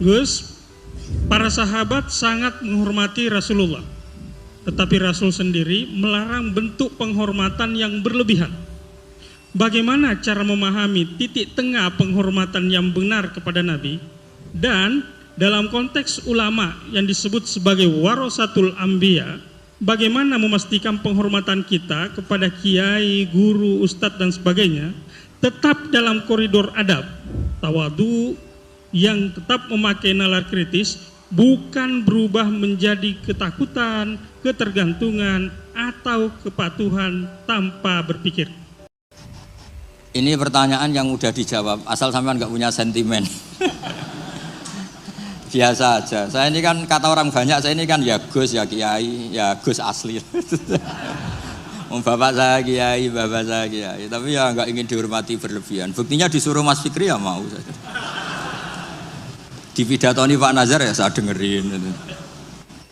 Gus, para sahabat sangat menghormati Rasulullah, tetapi Rasul sendiri melarang bentuk penghormatan yang berlebihan. Bagaimana cara memahami titik tengah penghormatan yang benar kepada Nabi? Dan dalam konteks ulama yang disebut sebagai warasatul anbiya, bagaimana memastikan penghormatan kita kepada kiai, guru, ustadz dan sebagainya tetap dalam koridor adab, tawadu, yang tetap memakai nalar kritis, bukan berubah menjadi ketakutan, ketergantungan, atau kepatuhan tanpa berpikir. Ini pertanyaan yang mudah dijawab, asal sampean nggak punya sentimen. Biasa aja. Saya ini kan kata orang banyak, saya ini kan ya Gus, ya Kiai, ya Gus asli. Bapak saya Kiai, bapak saya Kiai. Tapi ya nggak ingin dihormati berlebihan. Buktinya disuruh Mas Fikri ya mau. Di pidatoni Pak Nazar ya saya dengerin.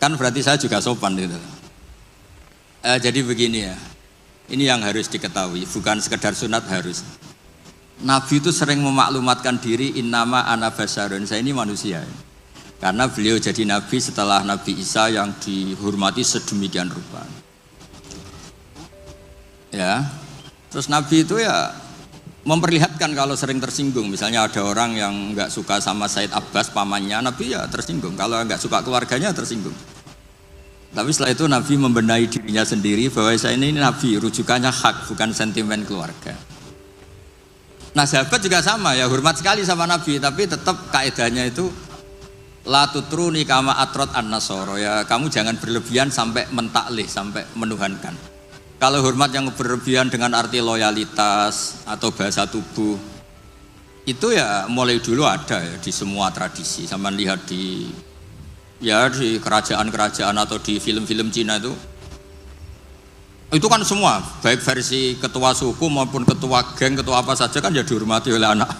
Kan berarti saya juga sopan gitu. Jadi begini ya. Ini yang harus diketahui, bukan sekedar sunat harus. Nabi itu sering memaklumatkan diri, innama ana basyarun, saya ini manusia. Karena beliau jadi Nabi setelah Nabi Isa yang dihormati sedemikian rupa. Ya, terus Nabi itu ya memperlihatkan kalau sering tersinggung. Misalnya ada orang yang nggak suka sama Said Abbas pamannya, Nabi ya tersinggung. Kalau nggak suka keluarganya tersinggung. Tapi setelah itu Nabi membenahi dirinya sendiri bahwa saya ini Nabi, rujukannya hak, bukan sentimen keluarga. Nah sahabat juga sama ya, hormat sekali sama Nabi, tapi tetap kaedahnya itu la tutruni kama atrot an-nasoro, ya kamu jangan berlebihan sampai mentaklih, sampai menuhankan. Kalau hormat yang berlebihan dengan arti loyalitas atau bahasa tubuh, itu ya mulai dulu ada ya di semua tradisi. Sama lihat di kerajaan-kerajaan atau di film-film Cina itu kan semua, baik versi ketua suku maupun ketua geng, ketua apa saja kan ya dihormati oleh anak.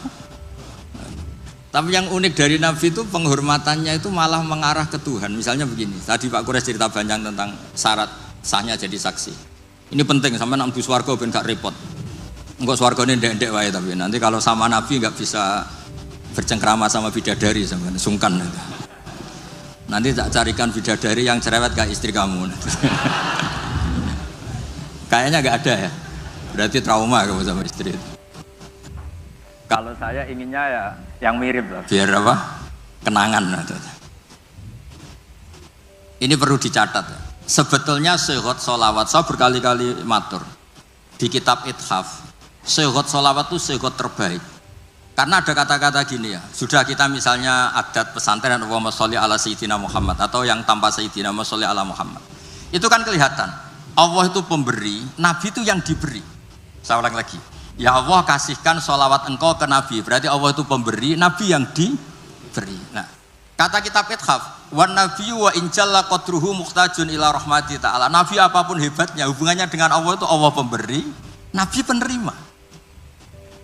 Tapi yang unik dari Nabi itu penghormatannya itu malah mengarah ke Tuhan. Misalnya begini, tadi Pak Kures cerita panjang tentang syarat sahnya jadi saksi. Ini penting, sampai nang bu swarga ben gak repot. Engko swargane ndek-ndek wae, tapi nanti kalau sama Nabi nggak bisa bercengkrama sama bidadari, sama sungkan. Nanti tak carikan bidadari yang cerewet kayak istri kamu. Kayaknya nggak ada ya. Berarti trauma kamu sama istri itu. Kalau saya inginnya ya yang mirip lah. Biar apa? Kenangan. Ini perlu dicatat ya. Sebetulnya syighot sholawat, saya berkali-kali matur di kitab Ithaf, syighot sholawat itu syighot terbaik. Karena ada kata-kata gini ya, sudah kita misalnya adat pesantren Allahumma sholli ala sayyidina Muhammad atau yang tanpa sayyidina Muhammad sholli ala Muhammad. Itu kan kelihatan, Allah itu pemberi, Nabi itu yang diberi. Saya ulang lagi, ya Allah kasihkan sholawat engkau ke Nabi, berarti Allah itu pemberi, Nabi yang diberi. Nah, kata kitab Ithaf, wan nabiyyu wa injalla qadruhu muhtajun ila rahmati ta'ala. Nabi apapun hebatnya, hubungannya dengan Allah itu Allah pemberi, Nabi penerima.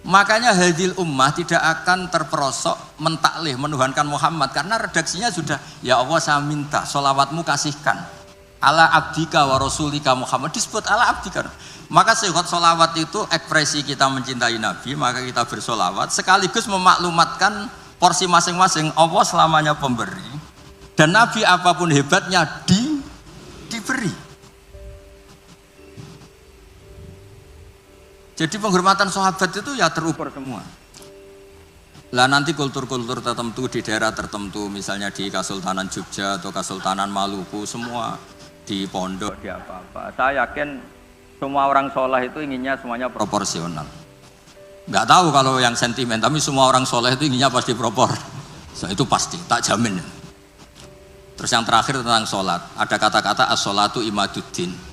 Makanya hadil ummah tidak akan terperosok mentaklih menuhankan Muhammad karena redaksinya sudah ya Allah saya minta sholawatmu kasihkan ala abdika wa rasulika Muhammad, disebut ala abdika. Maka syighot sholawat itu ekspresi kita mencintai Nabi, maka kita bersolawat sekaligus memaklumatkan porsi masing-masing. Allah selamanya pemberi dan Nabi apapun hebatnya diberi. Jadi penghormatan sahabat itu ya terukur semua. Lah nanti kultur-kultur tertentu di daerah tertentu, misalnya di Kesultanan Jogja atau Kesultanan Maluku, semua di pondok, di apa-apa. Saya yakin semua orang soleh itu inginnya semuanya proporsional. Nggak tahu kalau yang sentimen, tapi semua orang soleh itu inginnya pasti propor. Itu pasti, tak jamin. Terus yang terakhir tentang sholat, ada kata-kata as-sholatu imaduddin.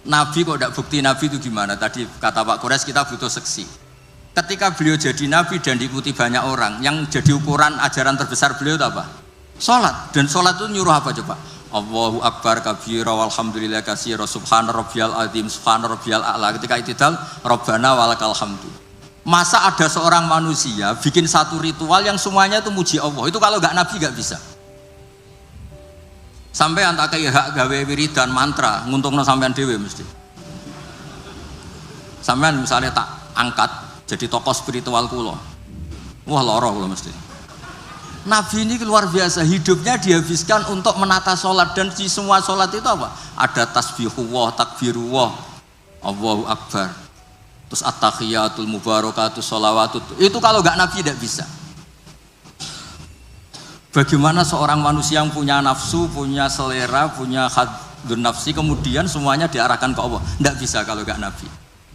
Nabi kok tidak bukti Nabi itu gimana? Tadi kata Pak Kures kita butuh seksi. Ketika beliau jadi Nabi dan diikuti banyak orang, yang jadi ukuran ajaran terbesar beliau itu apa? Sholat. Dan sholat itu nyuruh apa coba? Allahu Akbar kabira walhamdulillah katsira subhana rabbiyal azim subhana rabbiyal a'la. Ketika itidal Rabbana walakal hamdu. Masa ada seorang manusia bikin satu ritual yang semuanya itu muji Allah? Itu kalau nggak Nabi nggak bisa. Sampai antak kayak hak gawe wiridan mantra nguntungno sampean dhewe mesti. Sampean misalnya tak angkat jadi tokoh spiritual kula. Wah lara kula mesti. Nabi ini luar biasa, hidupnya dihabiskan untuk menata sholat, dan di semua sholat itu apa? Ada tasbihullah, takbirullah, Allahu Akbar, terus at-tahiyatul mubarakatus sholawatut. Itu kalau nggak Nabi tidak bisa. Bagaimana seorang manusia yang punya nafsu, punya selera, punya haddun nafsi, kemudian semuanya diarahkan ke Allah? Tidak bisa kalau nggak Nabi.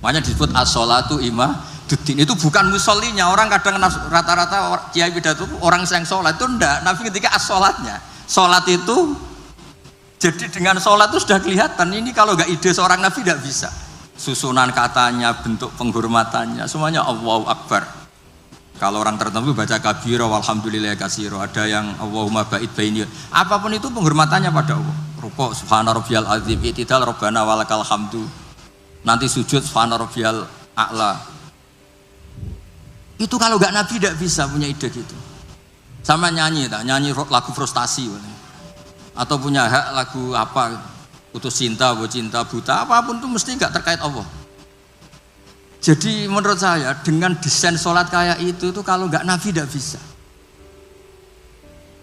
Makanya disebut as-sholatu imaduddin. Itu bukan musollinya. Orang kadang rata-rata kiai pidato orang yang sholat itu enggak. Nabi ketika as-sholatnya, sholat itu jadi dengan sholat itu sudah kelihatan. Ini kalau nggak ide seorang Nabi tidak bisa. Susunan katanya, bentuk penghormatannya, semuanya Allahu Akbar. Kalau orang tertentu baca kabira walhamdulillah katsira, ada yang Allahumma ba'id baini. Apapun itu penghormatannya pada Allah. Rukuk subhana rabbiyal azim, i'tidal rabbana walakal hamdu. Nanti sujud subhana rabbiyal a'la. Itu kalau enggak Nabi tidak bisa punya ide gitu. Sama nyanyi lagu frustasi atau punya hak lagu apa, putus cinta, cinta buta, apapun itu mesti enggak terkait Allah. Jadi menurut saya dengan desain sholat kayak itu kalau enggak Nabi tidak bisa.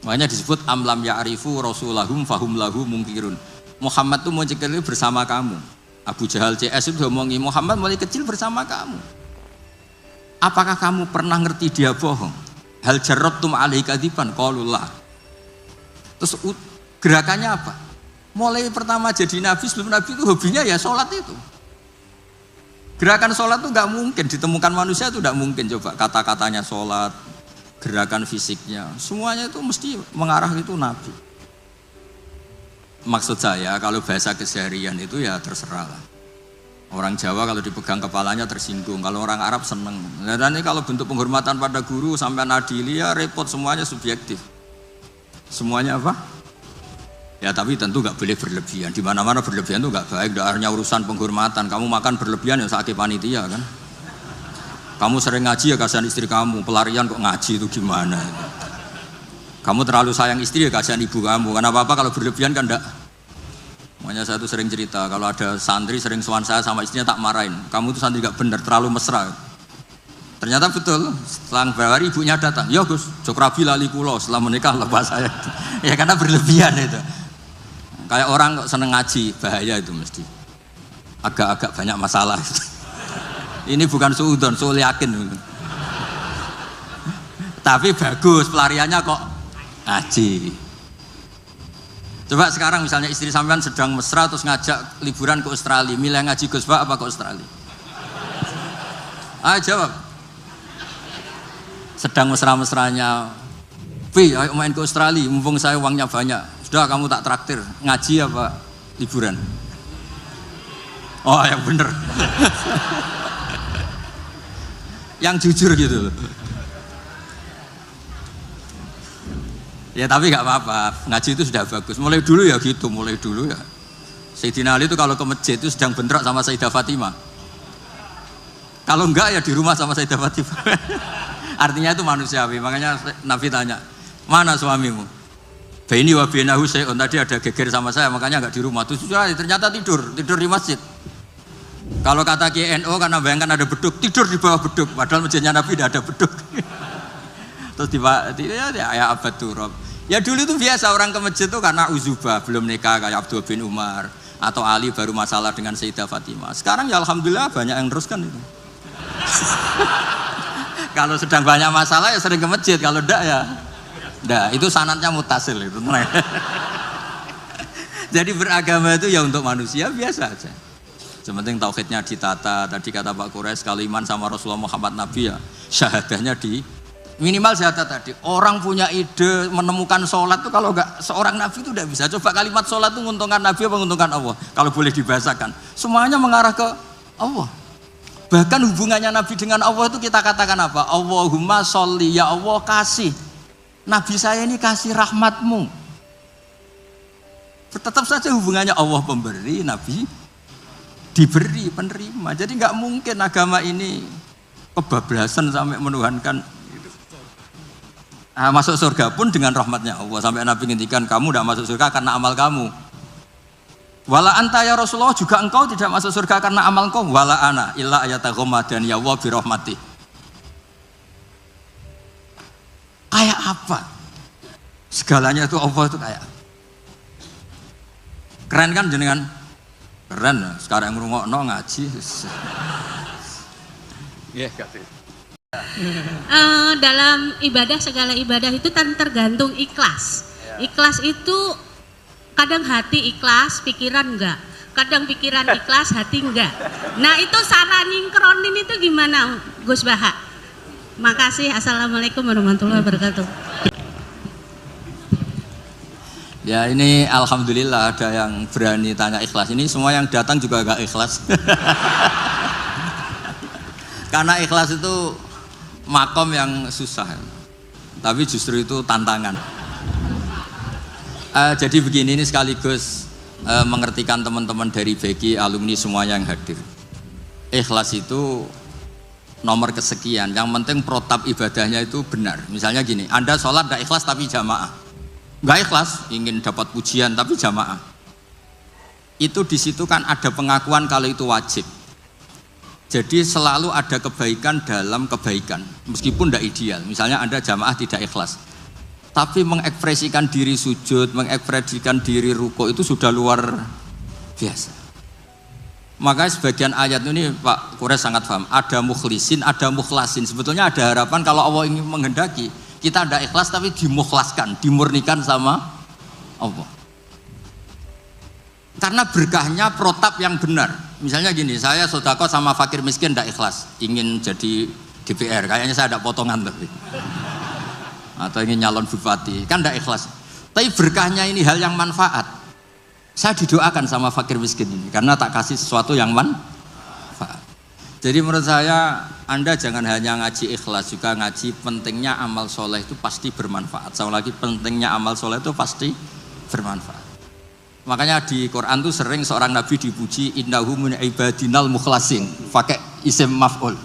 Makanya disebut amlam ya'rifu rasulahum fahum lahu mungkirun. Muhammad itu mau cekali bersama kamu. Abu Jahal CS itu ngomongi Muhammad mulai kecil bersama kamu. Apakah kamu pernah ngerti dia bohong? Hal jarrabtum alaihi kadziban qaulullah. Terus gerakannya apa? Mulai pertama jadi nabi, sebelum nabi itu hobinya ya sholat itu. Gerakan sholat itu nggak mungkin ditemukan manusia, itu nggak mungkin. Coba kata-katanya sholat, gerakan fisiknya, semuanya itu mesti mengarah itu nabi. Maksud saya kalau bahasa keseharian itu ya terserah lah. Orang Jawa kalau dipegang kepalanya tersinggung, kalau orang Arab seneng. Dan ini kalau bentuk penghormatan pada guru sampai adili ya repot, semuanya subjektif. Semuanya apa? Ya tapi tentu nggak boleh berlebihan. Di mana-mana berlebihan itu nggak baik. Hanya urusan penghormatan. Kamu makan berlebihan ya sakit panitia kan. Kamu sering ngaji ya kasihan istri kamu. Pelarian kok ngaji itu gimana? Kamu terlalu sayang istri ya kasihan ibu kamu. Karena apa-apa kalau berlebihan kan enggak. Makanya saya tuh sering cerita kalau ada santri sering sowan saya sama istrinya tak marahin. Kamu tuh santri enggak benar, terlalu mesra. Ternyata betul. Setelah beberapa hari ibunya datang. Ya Gus, Jokrabi lali kulo setelah menikah lepas saya. Ya karena berlebihan itu. Kayak orang kok seneng ngaji, bahaya itu mesti. Agak-agak banyak masalah itu. Ini bukan suudon, suul yakin. Tapi bagus pelariannya kok ngaji. Coba sekarang misalnya istri sampean sedang mesra terus ngajak liburan ke Australia, milih ngaji Gus Pak apa ke Australia? Ayo jawab. Sedang mesra-mesranya, Pi, ayo main ke Australia, mumpung saya uangnya banyak. Sudah kamu tak traktir, ngaji apa liburan? Oh yang bener. Yang jujur gitu loh. Ya tapi nggak apa-apa, ngaji itu sudah bagus. Mulai dulu ya gitu, mulai dulu ya. Sayyidina Ali itu kalau ke masjid itu sedang bentrok sama Sayyidah Fatimah. Kalau enggak ya di rumah sama Sayyidah Fatimah. Artinya itu manusiawi. Makanya Nabi tanya, mana suamimu? Baini wa bainahu syai'un, tadi ada geger sama saya, makanya enggak di rumah. Ternyata tidur di masjid. Kalau kata KNO karena bayangkan ada beduk, tidur di bawah beduk. Padahal masjidnya Nabi tidak ada beduk. Terus ya abad turab. Ya dulu itu biasa orang ke masjid itu karena uzubah, belum nikah kayak Abdul bin Umar atau Ali baru masalah dengan Sayyidah Fatimah. Sekarang ya alhamdulillah banyak yang teruskan itu. Kalau sedang banyak masalah ya sering ke masjid, kalau enggak ya enggak, itu sanadnya mutasil itu. Jadi beragama itu ya untuk manusia biasa aja. Sementing tauhidnya ditata. Tadi kata Pak Quraisy kalau iman sama Rasulullah Muhammad Nabi ya syahadahnya di minimal syahadat tadi. Orang punya ide menemukan sholat itu kalau enggak seorang Nabi itu tidak bisa. Coba kalimat sholat itu menguntungkan Nabi apa menguntungkan Allah? Kalau boleh dibahasakan, semuanya mengarah ke Allah. Bahkan hubungannya Nabi dengan Allah itu kita katakan apa? Allahumma sholli, ya Allah kasih. Nabi saya ini kasih rahmatmu. Tetap saja hubungannya Allah pemberi, Nabi diberi, penerima. Jadi nggak mungkin agama ini kebablasan sampai menuhankan. Nah, masuk surga pun dengan rahmatnya Allah. Sampai Nabi ngintikan kamu tidak masuk surga karena amal kamu. Wala anta ya Rasulullah, juga engkau tidak masuk surga karena amal engkau. Wala ana illa ayataghammadani ya Allah bi rahmati. Kayak apa? Segalanya itu Allah itu kayak keren kan jenengan? Keren. Sekarang ngrungokno ngaji. Nggih, kasih. Dalam ibadah, segala ibadah itu kan tergantung ikhlas. Ikhlas itu kadang hati ikhlas, pikiran enggak. Kadang pikiran ikhlas, hati enggak. Nah itu cara nyingkronin itu gimana Gus Baha? Makasih. Assalamualaikum warahmatullahi wabarakatuh. Ya ini alhamdulillah ada yang berani tanya ikhlas. Ini semua yang datang juga agak ikhlas. Karena ikhlas itu makom yang susah. Tapi justru itu tantangan. Jadi begini, ini sekaligus mengertikan teman-teman dari BG, alumni semua yang hadir. Ikhlas itu nomor kesekian. Yang penting protap ibadahnya itu benar. Misalnya gini, Anda sholat gak ikhlas tapi jamaah. Nggak ikhlas, ingin dapat pujian tapi jamaah. Itu di situ kan ada pengakuan kalau itu wajib. Jadi selalu ada kebaikan dalam kebaikan, meskipun tidak ideal. Misalnya Anda jamaah tidak ikhlas, tapi mengekspresikan diri sujud, mengekspresikan diri ruku itu sudah luar biasa. Makanya sebagian ayat ini Pak Kures sangat paham. Ada mukhlisin, ada mukhlasin. Sebetulnya ada harapan kalau Allah ingin menghendaki kita ada ikhlas tapi dimukhlaskan, dimurnikan sama Allah. Karena berkahnya protap yang benar. Misalnya gini, saya sodako sama fakir miskin tidak ikhlas, ingin jadi DPR, kayaknya saya ada potongan tapi. Atau ingin nyalon bupati, kan tidak ikhlas. Tapi berkahnya ini hal yang manfaat. Saya didoakan sama fakir miskin ini, karena tak kasih sesuatu yang manfaat. Jadi menurut saya Anda jangan hanya ngaji ikhlas, juga ngaji pentingnya amal soleh itu pasti bermanfaat. Sama lagi pentingnya amal soleh itu pasti bermanfaat. Makanya di Quran tuh sering seorang nabi dipuji innahu min ibadinal mukhlasin, pakai isim maf'ul,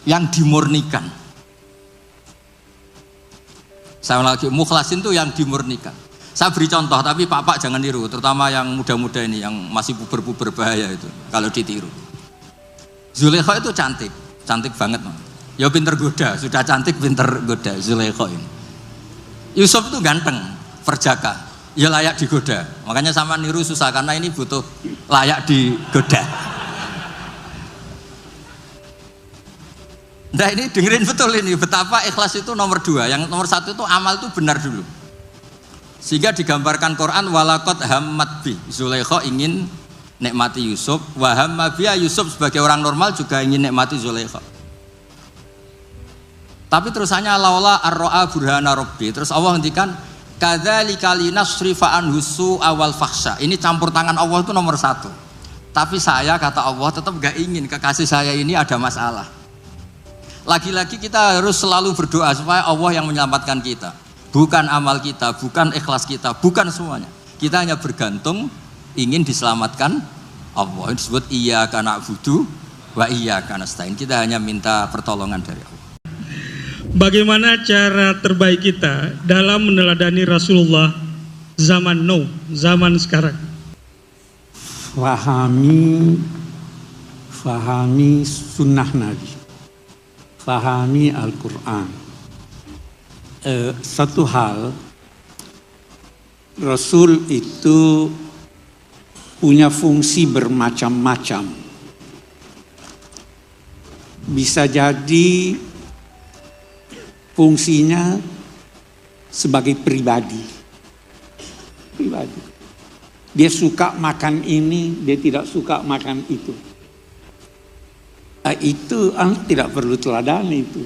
yang dimurnikan. Sama lagi mukhlasin tuh yang dimurnikan. Saya beri contoh, tapi Pak jangan tiru, terutama yang muda-muda ini yang masih puber-puber bahaya itu kalau ditiru. Zulaikha itu cantik, cantik banget. Ya pinter goda, sudah cantik pinter goda Zulaikha ini. Yusuf itu ganteng, perjaka, ya layak digoda. Makanya sama niru susah karena ini butuh layak digoda. Nah ini dengerin betul ini betapa ikhlas itu nomor 2. Yang nomor 1 itu amal itu benar dulu. Sehingga digambarkan Quran walaqad hammat bi. Zulaikha ingin nikmati Yusuf, wa hamma biya. Yusuf sebagai orang normal juga ingin nikmati Zulaikha. Tapi terusannya laula ar-ra'a burhana rabbi. Terus Allah hentikan kadzalika linasrifa anhu su'a wal fakhsha. Ini campur tangan Allah itu nomor 1. Tapi saya kata Allah tetap gak ingin kekasih saya ini ada masalah. Lagi-lagi kita harus selalu berdoa supaya Allah yang menyelamatkan kita. Bukan amal kita, bukan ikhlas kita, bukan semuanya. Kita hanya bergantung ingin diselamatkan Allah. Ini disebut iyyaka na'budu wa iyyaka nasta'in. Kita hanya minta pertolongan dari Allah. Bagaimana cara terbaik kita dalam meneladani Rasulullah zaman now, zaman sekarang? Fahami sunnah Nabi, fahami Al-Quran. Satu hal, Rasul itu punya fungsi bermacam-macam. Bisa jadi fungsinya sebagai pribadi. Dia suka makan ini, dia tidak suka makan itu. Itu Anda tidak perlu teladani itu.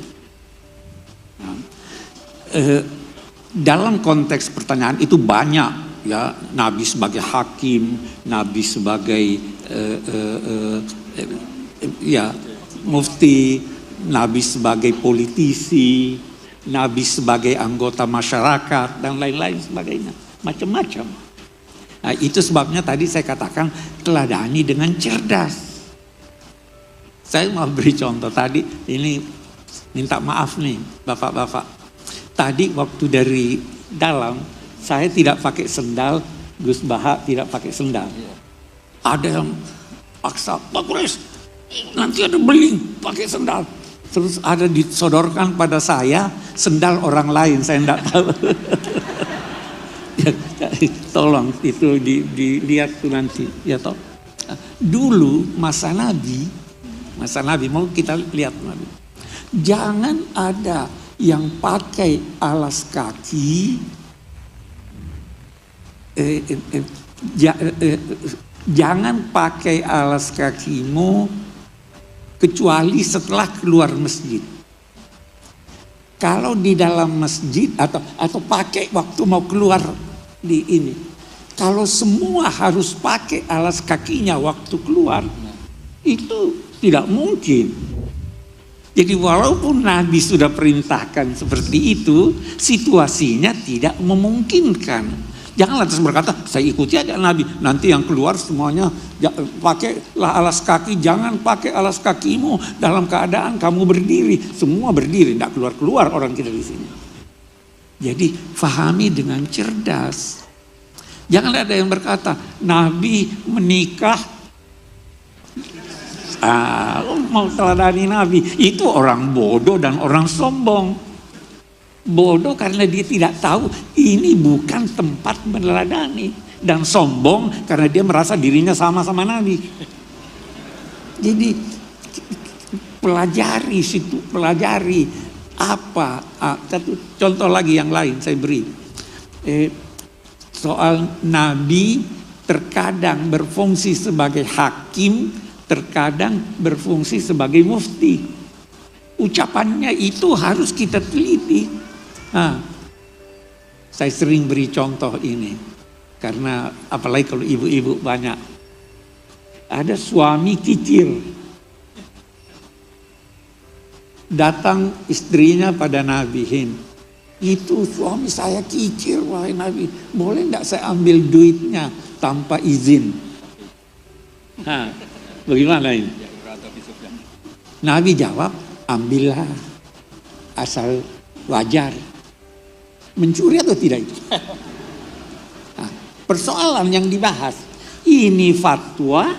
Dalam konteks pertanyaan itu banyak ya, Nabi sebagai hakim, Nabi sebagai ya mufti, Nabi sebagai politisi, Nabi sebagai anggota masyarakat dan lain-lain sebagainya, macam-macam. Nah, itu sebabnya tadi saya katakan teladani dengan cerdas. Saya mau beri contoh tadi, ini minta maaf nih bapak-bapak. Tadi waktu dari dalam saya tidak pakai sendal, Gus Baha tidak pakai sendal. Ada yang paksa, Pak Kures, nanti ada beling pakai sendal. Terus ada disodorkan pada saya sendal orang lain, saya tidak tahu. Tolong itu dilihat tuh nanti ya toh. Dulu masa Nabi mau kita lihat Nabi. Jangan ada yang pakai alas kaki jangan pakai alas kakimu kecuali setelah keluar masjid. Kalau di dalam masjid atau pakai waktu mau keluar di ini. Kalau semua harus pakai alas kakinya waktu keluar, itu tidak mungkin. Jadi walaupun Nabi sudah perintahkan seperti itu, situasinya tidak memungkinkan. Jangan lantas berkata, saya ikuti aja Nabi, nanti yang keluar semuanya pakailah alas kaki, jangan pakai alas kakimu dalam keadaan kamu berdiri. Semua berdiri, tidak keluar-keluar orang kita di sini. Jadi fahami dengan cerdas. Jangan ada yang berkata, Nabi menikah, mau teladani Nabi. Itu orang bodoh dan orang sombong. Bodoh karena dia tidak tahu ini bukan tempat meneladani. Dan sombong karena dia merasa dirinya sama-sama Nabi. Jadi pelajari apa. Contoh lagi yang lain saya beri. Soal Nabi terkadang berfungsi sebagai hakim, terkadang berfungsi sebagai mufti. Ucapannya itu harus kita teliti. Saya sering beri contoh ini. Karena apalagi kalau ibu-ibu banyak. Ada suami kicir. Datang istrinya pada Nabi Hind. Itu suami saya kicir, wahai Nabi. Boleh enggak saya ambil duitnya tanpa izin? Bagaimana ini? Nabi jawab, ambillah. Asal wajar. Mencuri atau tidak itu? Persoalan yang dibahas. Ini fatwa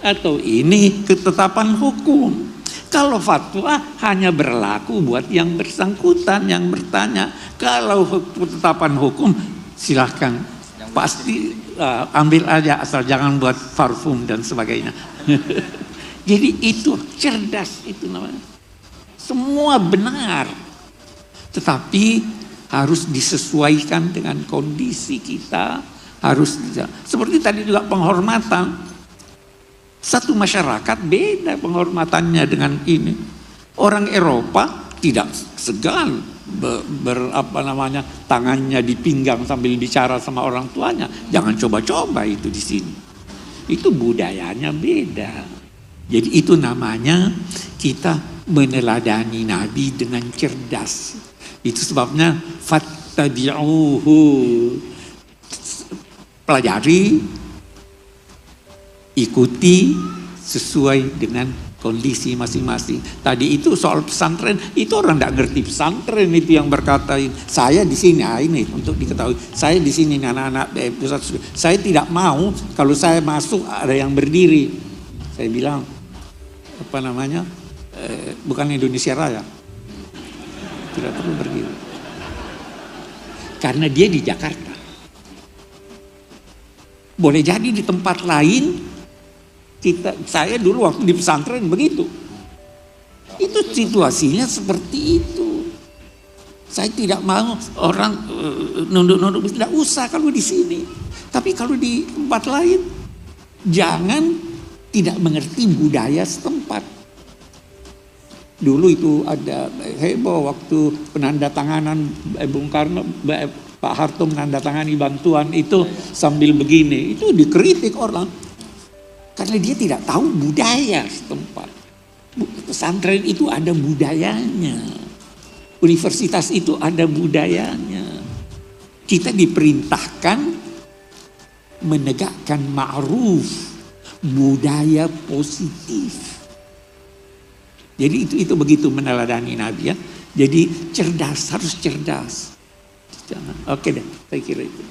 atau ini ketetapan hukum? Kalau fatwa hanya berlaku buat yang bersangkutan, yang bertanya. Kalau ketetapan hukum silahkan. Pasti ambil aja asal jangan buat parfum dan sebagainya. Jadi itu cerdas itu namanya. Semua benar. Tetapi harus disesuaikan dengan kondisi kita. Harus seperti tadi juga penghormatan. Satu masyarakat beda penghormatannya dengan ini. Orang Eropa tidak segan tangannya di pinggang sambil bicara sama orang tuanya. Jangan coba-coba itu di sini. Itu budayanya beda. Jadi itu namanya kita meneladani Nabi dengan cerdas. Itu sebabnya fattabi'uhu. Pelajari, ikuti sesuai dengan kondisi masing-masing. Tadi itu soal pesantren, itu orang tidak ngerti pesantren itu yang berkata, saya di sini, ini untuk diketahui, saya di sini anak-anak pusat. Saya tidak mau kalau saya masuk ada yang berdiri. Saya bilang, bukan Indonesia Raya, tidak perlu berdiri. Karena dia di Jakarta. Boleh jadi di tempat lain. Saya dulu waktu di pesantren begitu. Itu situasinya seperti itu. Saya tidak mau orang nunduk-nunduk, tidak usah kalau di sini. Tapi kalau di tempat lain, jangan tidak mengerti budaya setempat. Dulu itu ada heboh waktu penandatanganan Bung Karno, Pak Harto menandatangani bantuan itu sambil begini. Itu dikritik orang. Karena dia tidak tahu budaya setempat. Pesantren itu ada budayanya. Universitas itu ada budayanya. Kita diperintahkan menegakkan ma'ruf, budaya positif. Jadi itu begitu meneladani Nabi ya. Jadi cerdas, harus cerdas. Oke deh, saya kira itu.